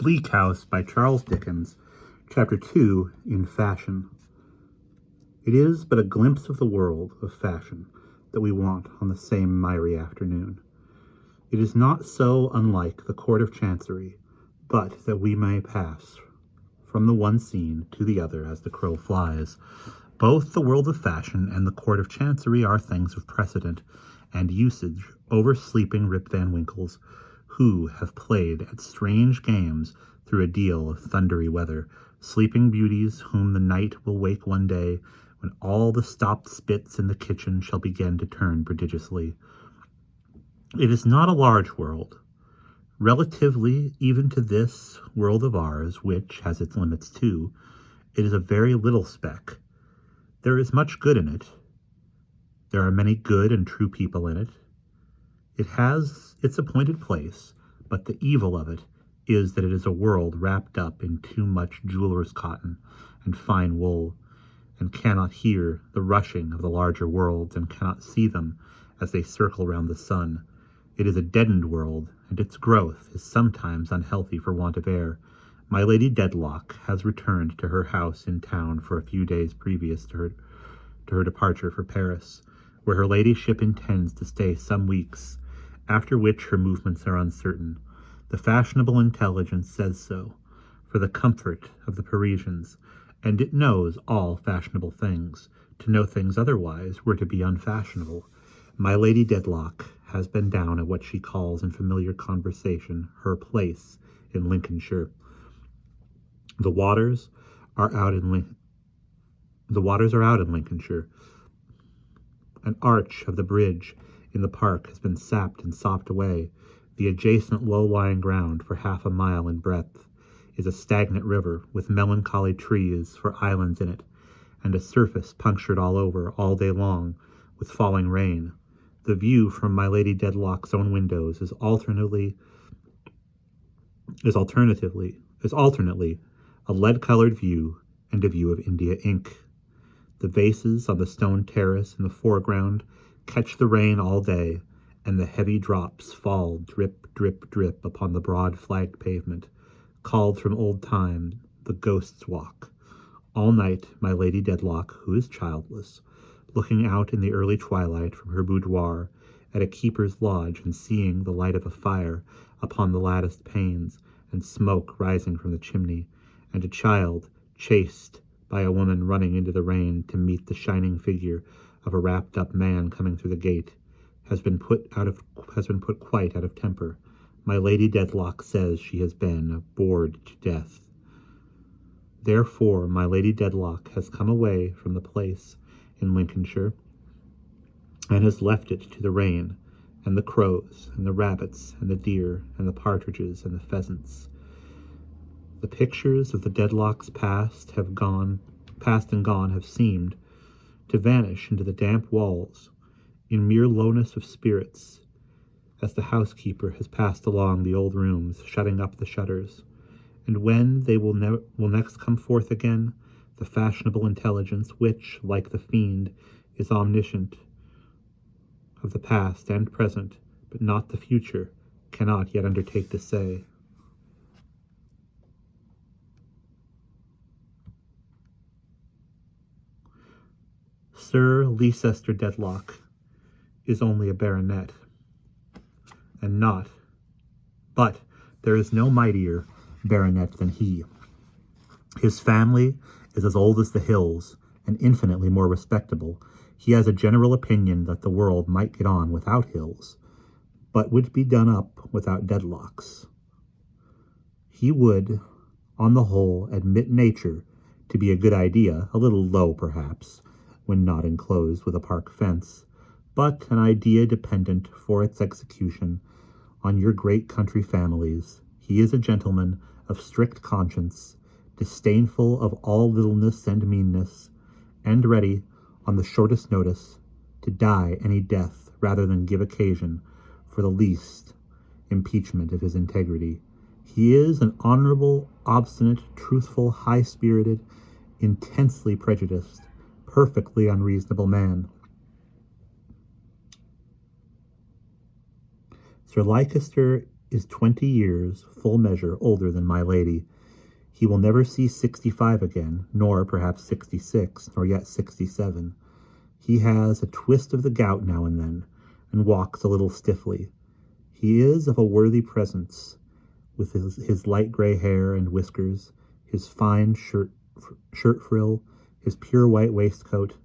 Bleak House by Charles Dickens, Chapter 2, In Fashion. It is but a glimpse of the world of fashion that we want on the same miry afternoon. It is not so unlike the court of chancery, but that we may pass from the one scene to the other as the crow flies. Both the world of fashion and the court of chancery are things of precedent and usage over sleeping Rip Van Winkles, who have played at strange games through a deal of thundery weather, sleeping beauties whom the night will wake one day, when all the stopped spits in the kitchen shall begin to turn prodigiously. It is not a large world, relatively even to this world of ours, which has its limits too. It is a very little speck. There is much good in it. There are many good and true people in it. It has its appointed place, but the evil of it is that it is a world wrapped up in too much jeweler's cotton and fine wool, and cannot hear the rushing of the larger worlds, and cannot see them as they circle round the sun. It is a deadened world, and its growth is sometimes unhealthy for want of air. My Lady Dedlock has returned to her house in town for a few days previous to her departure for Paris, where her ladyship intends to stay some weeks, after which her movements are uncertain. The fashionable intelligence says so, for the comfort of the Parisians, and it knows all fashionable things. To know things otherwise were to be unfashionable. My Lady Dedlock has been down at what she calls in familiar conversation her place in Lincolnshire. The waters are out in Lincolnshire. An arch of the bridge in the park has been sapped and sopped away. The adjacent low-lying ground, for half a mile in breadth, is a stagnant river with melancholy trees for islands in it, and a surface punctured all over all day long with falling rain. The view from My Lady Dedlock's own windows is alternately a lead-colored view and a view of India ink. The vases on the stone terrace in the foreground catch the rain all day, and the heavy drops fall drip, drip, drip upon the broad flagged pavement, called from old time the Ghost's Walk. All night My Lady Dedlock, who is childless, looking out in the early twilight from her boudoir at a keeper's lodge and seeing the light of a fire upon the latticed panes and smoke rising from the chimney, and a child chased by a woman running into the rain to meet the shining figure of a wrapped-up man coming through the gate, has been put quite out of temper. My Lady Dedlock says she has been bored to death. Therefore My Lady Dedlock has come away from the place in Lincolnshire, and has left it to the rain, and the crows, and the rabbits, and the deer, and the partridges, and the pheasants. The pictures of the Dedlocks past and gone have seemed to vanish into the damp walls in mere lowness of spirits, as the housekeeper has passed along the old rooms, shutting up the shutters. And when they will next come forth again, the fashionable intelligence, which, like the fiend, is omniscient of the past and present, but not the future, cannot yet undertake to say. Sir Leicester Dedlock is only a baronet, but there is no mightier baronet than he. His family is as old as the hills, and infinitely more respectable. He has a general opinion that the world might get on without hills, but would be done up without Dedlocks. He would, on the whole, admit nature to be a good idea, a little low perhaps, when not enclosed with a park fence, but an idea dependent for its execution on your great country families. He is a gentleman of strict conscience, disdainful of all littleness and meanness, and ready, on the shortest notice, to die any death rather than give occasion for the least impeachment of his integrity. He is an honorable, obstinate, truthful, high-spirited, intensely prejudiced, perfectly unreasonable man. Sir Leicester is 20 years, full measure, older than my lady. He will never see 65 again, nor perhaps 66, nor yet 67. He has a twist of the gout now and then, and walks a little stiffly. He is of a worthy presence, with his light gray hair and whiskers, his fine shirt frill, his pure white waistcoat,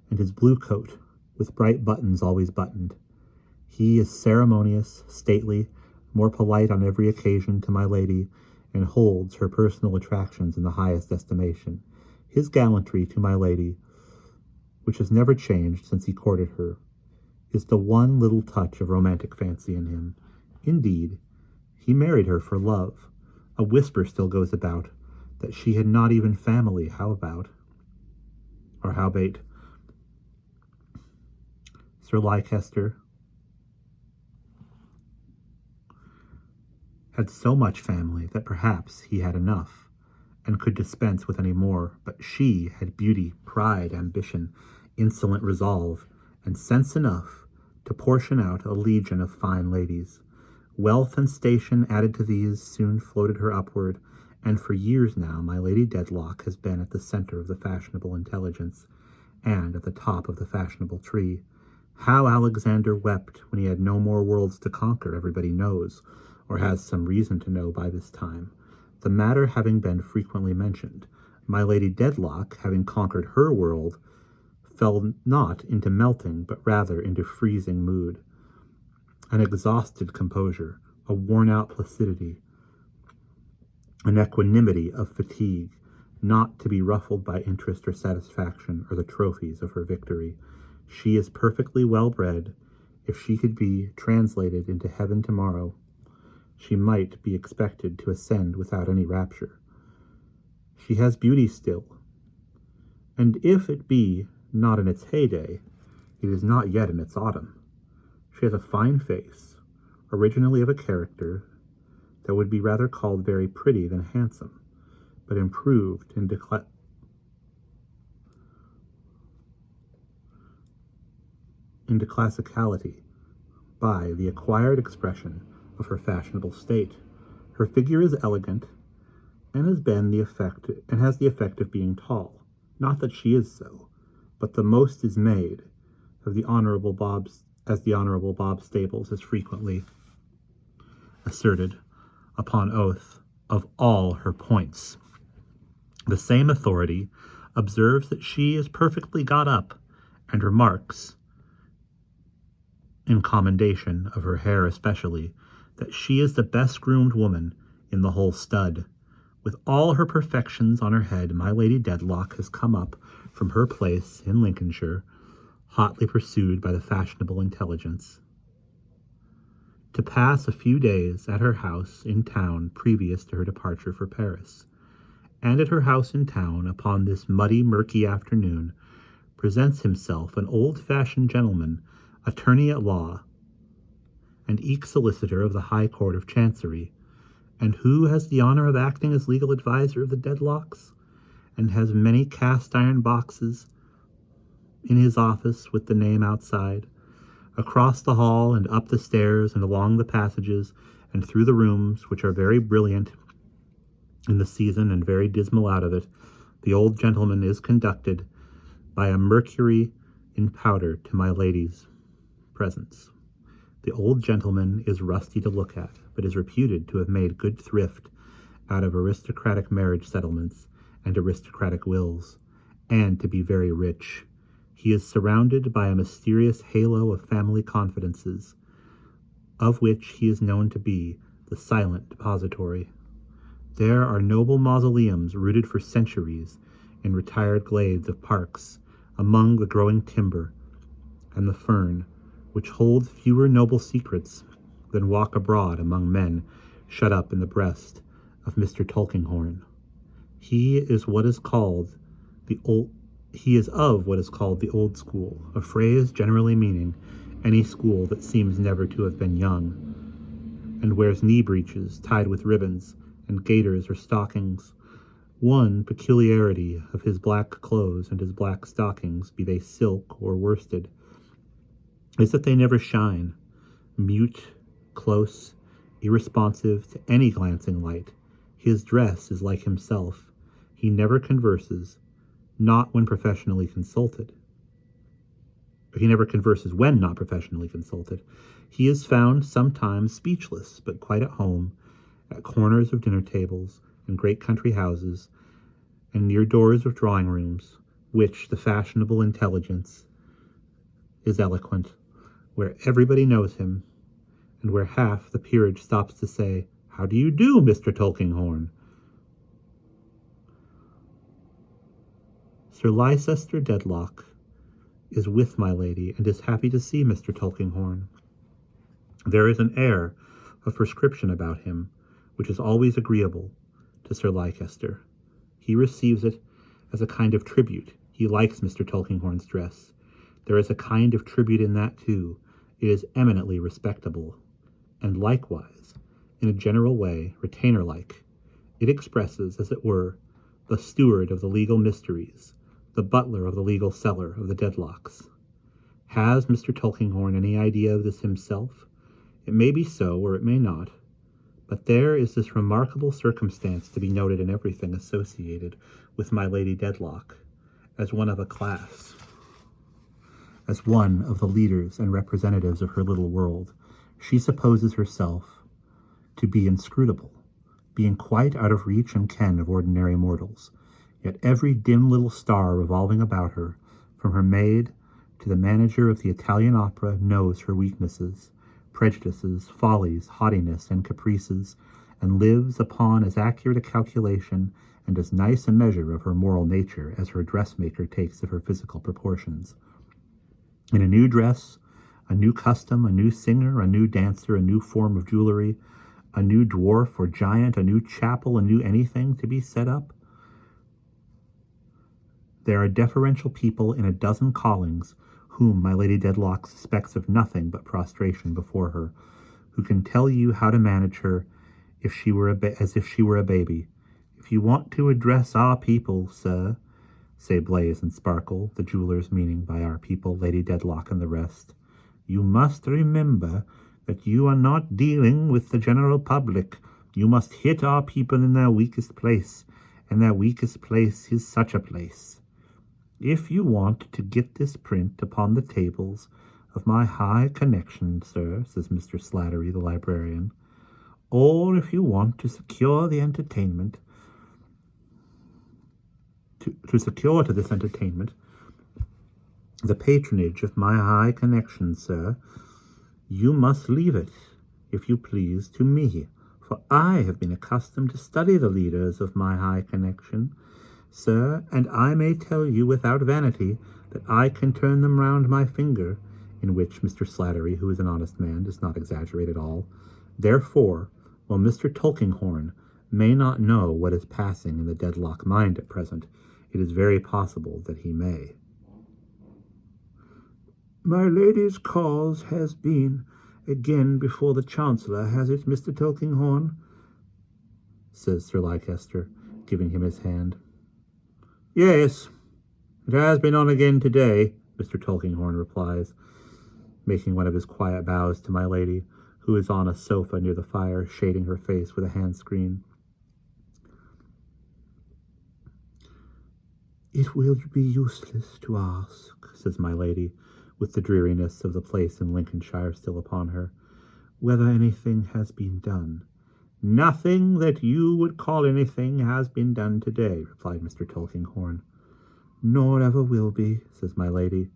and his blue coat, with bright buttons always buttoned. He is ceremonious, stately, more polite on every occasion to my lady, and holds her personal attractions in the highest estimation. His gallantry to my lady, which has never changed since he courted her, is the one little touch of romantic fancy in him. Indeed, he married her for love. A whisper still goes about that she had not even family. Howbeit, Sir Leicester had so much family that perhaps he had enough, and could dispense with any more, but she had beauty, pride, ambition, insolent resolve, and sense enough to portion out a legion of fine ladies. Wealth and station added to these soon floated her upward, and for years now my Lady Dedlock has been at the centre of the fashionable intelligence, and at the top of the fashionable tree. How Alexander wept when he had no more worlds to conquer, everybody knows, or has some reason to know by this time. The matter having been frequently mentioned, my Lady Dedlock, having conquered her world, fell not into melting, but rather into freezing mood, an exhausted composure, a worn-out placidity, an equanimity of fatigue, not to be ruffled by interest or satisfaction or the trophies of her victory. She is perfectly well-bred. If she could be translated into heaven tomorrow, she might be expected to ascend without any rapture. She has beauty still, and if it be not in its heyday, it is not yet in its autumn. She has a fine face, originally of a character that would be rather called very pretty than handsome, but improved into classicality by the acquired expression of her fashionable state. Her figure is elegant, and has the effect of being tall. Not that she is so, but the most is made of the Honourable Bob Stables has frequently asserted upon oath of all her points. The same authority observes that she is perfectly got up, and remarks, in commendation of her hair especially, that she is the best groomed woman in the whole stud. With all her perfections on her head, my Lady Dedlock has come up from her place in Lincolnshire, hotly pursued by the fashionable intelligence, to pass a few days at her house in town previous to her departure for Paris. And at her house in town, upon this muddy, murky afternoon, presents himself an old-fashioned gentleman, attorney at law, and eke solicitor of the High Court of Chancery, and who has the honour of acting as legal adviser of the Dedlocks, and has many cast-iron boxes in his office with the name outside. Across the hall and up the stairs and along the passages and through the rooms, which are very brilliant in the season and very dismal out of it, the old gentleman is conducted by a Mercury in powder to my lady's presence. The old gentleman is rusty to look at, but is reputed to have made good thrift out of aristocratic marriage settlements and aristocratic wills, and to be very rich. He is surrounded by a mysterious halo of family confidences, of which he is known to be the silent depository. There are noble mausoleums rooted for centuries in retired glades of parks, among the growing timber and the fern, which hold fewer noble secrets than walk abroad among men shut up in the breast of Mr. Tulkinghorn. He is of what is called the old school, a phrase generally meaning any school that seems never to have been young, and wears knee breeches tied with ribbons and gaiters or stockings. One peculiarity of his black clothes and his black stockings, be they silk or worsted, is that they never shine. Mute, close, irresponsive to any glancing light. His dress is like himself. He never converses, not when professionally consulted. He never converses when not professionally consulted. He is found sometimes speechless, but quite at home, at corners of dinner tables, in great country houses, and near doors of drawing rooms, which the fashionable intelligence is eloquent, where everybody knows him, and where half the peerage stops to say, "How do you do, Mr. Tulkinghorn?" Sir Leicester Dedlock is with my lady, and is happy to see Mr. Tulkinghorn. There is an air of prescription about him, which is always agreeable to Sir Leicester. He receives it as a kind of tribute. He likes Mr. Tulkinghorn's dress. There is a kind of tribute in that, too. It is eminently respectable, and likewise, in a general way, retainer-like. It expresses, as it were, the steward of the legal mysteries, the butler of the legal cellar of the Dedlocks. Has Mr. Tulkinghorn any idea of this himself? It may be so, or it may not, but there is this remarkable circumstance to be noted in everything associated with my Lady Dedlock, as one of a class, as one of the leaders and representatives of her little world. She supposes herself to be inscrutable, being quite out of reach and ken of ordinary mortals. Yet every dim little star revolving about her, from her maid to the manager of the Italian opera, knows her weaknesses, prejudices, follies, haughtiness, and caprices, and lives upon as accurate a calculation and as nice a measure of her moral nature as her dressmaker takes of her physical proportions. In a new dress, a new custom, a new singer, a new dancer, a new form of jewelry, a new dwarf or giant, a new chapel, a new anything to be set up, there are deferential people in a dozen callings whom my Lady Dedlock suspects of nothing but prostration before her, who can tell you how to manage her as if she were a baby. "If you want to address our people, sir," say Blaze and Sparkle, the jewelers, meaning by our people Lady Dedlock and the rest, "you must remember that you are not dealing with the general public. You must hit our people in their weakest place, and their weakest place is such a place. If you want to get this print upon the tables of my high connection, sir," says Mr. Slattery, the librarian, "or if you want to secure the entertainment, to secure to this entertainment the patronage of my high connection, sir, you must leave it, if you please, to me, for I have been accustomed to study the leaders of my high connection, sir, and I may tell you without vanity that I can turn them round my finger," in which Mr. Slattery, who is an honest man, does not exaggerate at all. Therefore, while Mr. Tulkinghorn may not know what is passing in the Dedlock mind at present, it is very possible that he may. "My lady's cause has been again before the Chancellor, has it, Mr. Tulkinghorn?" says Sir Leicester, giving him his hand. "Yes, it has been on again today," Mr. Tulkinghorn replies, making one of his quiet bows to my lady, who is on a sofa near the fire, shading her face with a hand-screen. "It will be useless to ask," says my lady, with the dreariness of the place in Lincolnshire still upon her, "whether anything has been done." "Nothing that you would call anything has been done today," replied Mr. Tulkinghorn. "Nor ever will be," says my lady.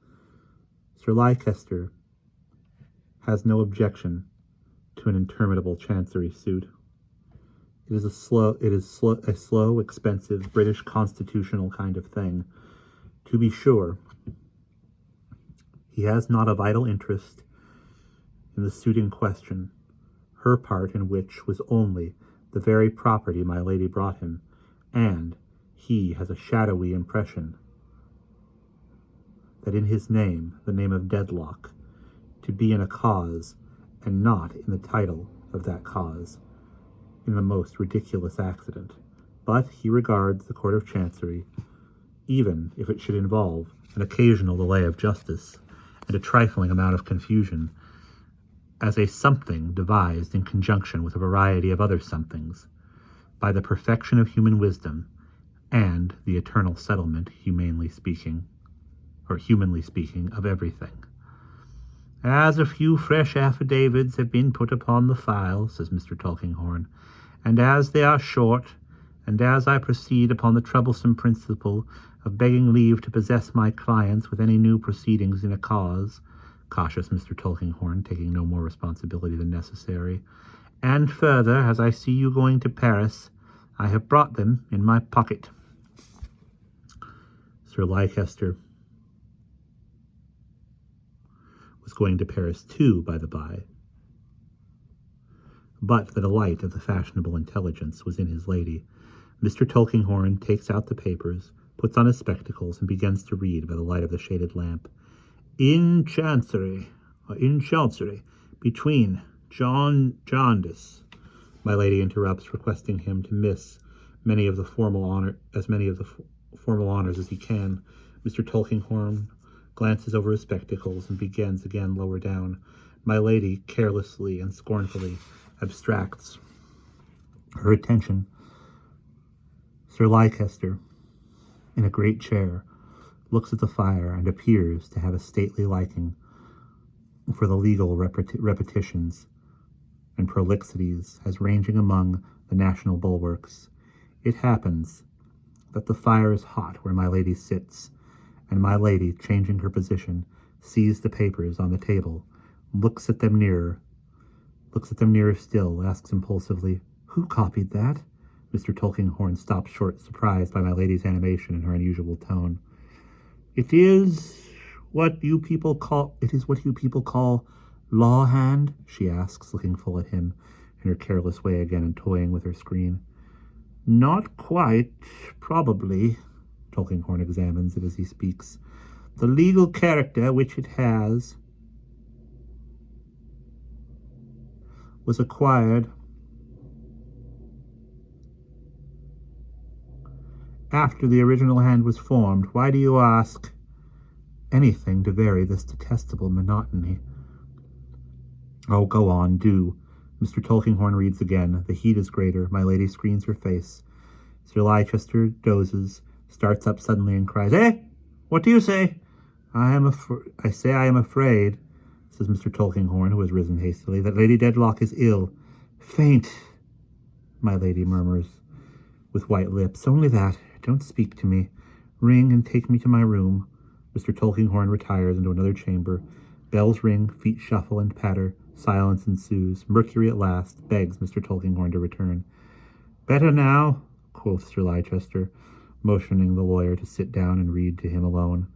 Sir Leicester has no objection to an interminable chancery suit. It is a slow, expensive, British constitutional kind of thing. To be sure, he has not a vital interest in the suit in question, her part in which was only the very property my lady brought him, and he has a shadowy impression that in his name, the name of Dedlock, to be in a cause, and not in the title of that cause, in the most ridiculous accident. But he regards the Court of Chancery, even if it should involve an occasional delay of justice and a trifling amount of confusion, as a something devised in conjunction with a variety of other somethings, by the perfection of human wisdom and the eternal settlement, humanly speaking, of everything. As a few fresh affidavits have been put upon the file, says Mr. Tulkinghorn, and as they are short, and as I proceed upon the troublesome principle of begging leave to possess my clients with any new proceedings in a cause, cautious Mr. Tulkinghorn, taking no more responsibility than necessary, and further, as I see you going to Paris, I have brought them in my pocket. Sir Leicester was going to Paris too, by the by, but the delight of the fashionable intelligence was in his lady. Mr. Tulkinghorn takes out the papers, puts on his spectacles, and begins to read by the light of the shaded lamp. In Chancery, between John Jarndyce. My lady interrupts, requesting him to miss many of the formal honors as he can. Mr. Tulkinghorn glances over his spectacles and begins again lower down. My lady, carelessly and scornfully, abstracts her attention. Sir Leicester, in a great chair, looks at the fire and appears to have a stately liking for the legal repetitions and prolixities as ranging among the national bulwarks. It happens that the fire is hot where my lady sits, and my lady, changing her position, sees the papers on the table, looks at them nearer still, asks impulsively, "Who copied that?" Mr. Tulkinghorn stops short, surprised by my lady's animation and her unusual tone. It is what you people call law hand?" she asks, looking full at him in her careless way again and toying with her screen. "Not quite, probably," Tulkinghorn examines it as he speaks. "The legal character which it has was acquired after the original hand was formed. Why do you ask?" "Anything to vary this detestable monotony." "Oh, go on, do." Mr. Tulkinghorn reads again. The heat is greater. My lady screens her face. Sir Leicester dozes, starts up suddenly and cries, "Eh? What do you say?" I say I am afraid, says Mr. Tulkinghorn, who has risen hastily, "that Lady Dedlock is ill." "Faint," my lady murmurs, with white lips. "Only that. Don't speak to me. Ring and take me to my room." Mr. Tulkinghorn retires into another chamber. Bells ring, feet shuffle and patter. Silence ensues. Mercury at last begs Mr. Tulkinghorn to return. "Better now," quoth Sir Leicester, motioning the lawyer to sit down and read to him alone.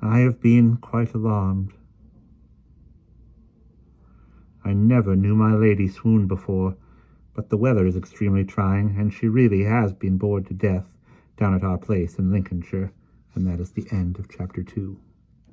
"I have been quite alarmed. I never knew my lady swoon before, but the weather is extremely trying, and she really has been bored to death down at our place in Lincolnshire." And that is the end of Chapter 2.